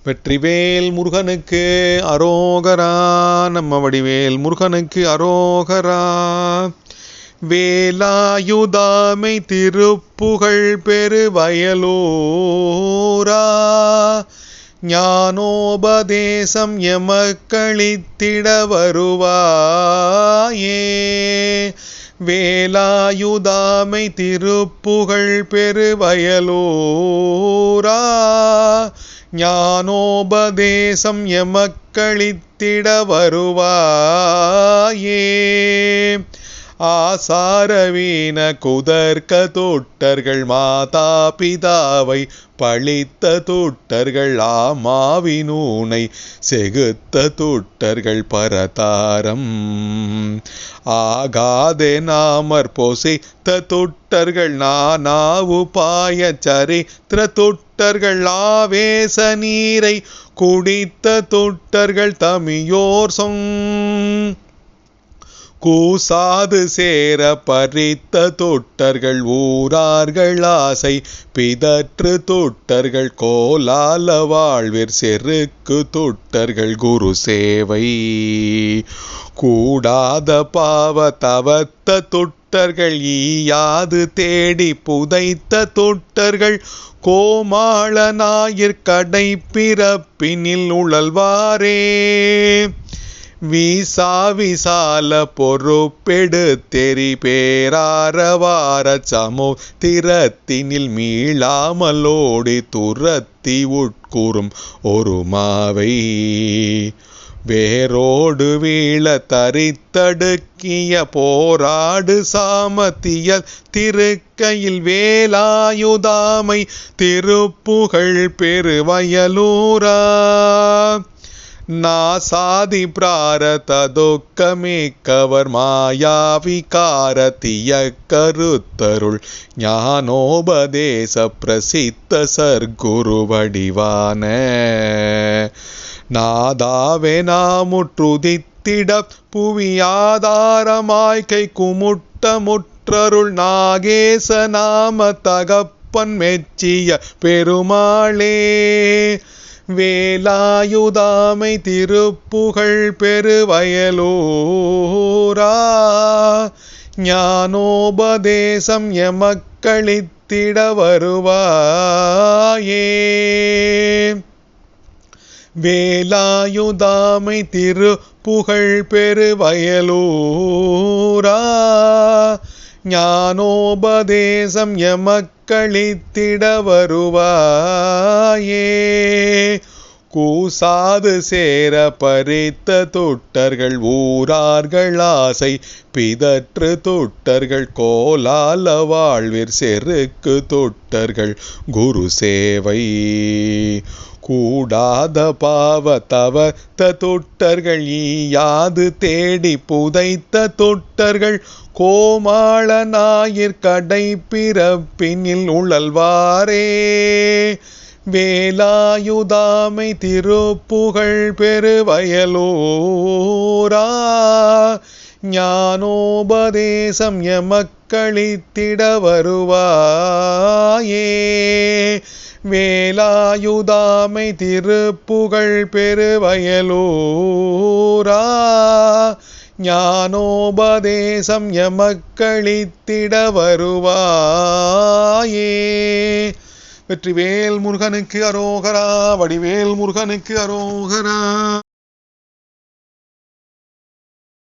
வெற்றிவேல் முருகனுக்கு அரோகரா. நம்ம வடிவேல் முருகனுக்கு அரோகரா. வேலாயுதாமை திருப்புகழ் பெருவயலூரா. ஞானோபதேசம் எமக்களித்திட வருவாயே. வேலாயுதாமை திருப்புகழ் பெருவயலூரா. ஞானோபதேசம் எமக்களித்திட வருவாயே. ஆசாரவீன குதர்க்க தொட்டர்கள் மாதா பிதாவை பழித்த தொட்டர்கள் ஆமாவினூனை செகுத்த தொட்டர்கள் பரதாரம். ஆகாதே நாமர் பொசித்த தொட்டர்கள் நானாவு பாய சரித்திர தொட்டர்கள் ஆவேச நீரை குடித்த தொட்டர்கள் தமியோர் கூசாது சேர பறித்த தொட்டர்கள் ஊரார்கள் ஆசை பிதற்று தொட்டர்கள் கோலால வாழ்விற் செருக்கு தொட்டர்கள் குரு சேவை கூடாத பாவ தவத்த தொட்டர்கள் ஈயாது தேடி புதைத்த தொட்டர்கள் கோமாள ஞாயிற் கடை பிறப்பினில் உழல்வாரே. விசால பொறுப்பெடுத்தெறி பேராரவார சமுத்திரத்தினில் மீளாமலோடி துரத்தி உட்கூறும் ஒரு மாவை வேரோடு வீழ தரித்தடுக்கிய போராடு சாமத்திய திருக்கையில் வேலாயுதாமை திருப்புகழ் பெருவயலூரா. நாசாதி பிராரதொக்கமிக்கவர் மாயாவிகாரத்திய கருத்தருள் ஞானோபதேச பிரசித்த சர்க்குரு வடிவான நாதாவே நாமுற்றுதித்திட புவியாதாரமாய் கை குமுட்ட முற்றருள் நாகேச நாம தகப்பன் மெச்சிய பெருமாளே. வேலாயுதாமை திருப்புகழ் பெருவயலூரா. ஞானோபதேசம் எமக்களித்திட வருவாயே. வேலாயுதாமை திருப்புகழ் பெருவயலூரா. ஞானோபதேசம் எமக்களித்திட வருவாயே. கூசாது சேர பறித்த தொட்டர்கள் ஊரார்கள் ஆசை பிதற்று தொட்டர்கள் கோலால வாழ்விற் செருக்கு தொட்டர்கள் குரு சேவை கூடாத பாவ தவத்த தொட்டர்கள் ஈயாது தேடி புதைத்த தொட்டர்கள் கோமாள ஞாயிற் கடை பிறப்பினில் உழல்வாரே. வேலாயுதாமை திருப்புகழ் பெருவயலூரா. ஞானோபதேசம் எமக்களித்திட வருவாயே. வேலாயுதாமை திருப்புகழ் பெருவயலூரா. ஞானோபதேசம் எமக்களித்திட வருவாயே. வெற்றிவேல் முருகனுக்கு அரோகரா. வடிவேல் முருகனுக்கு அரோகரா.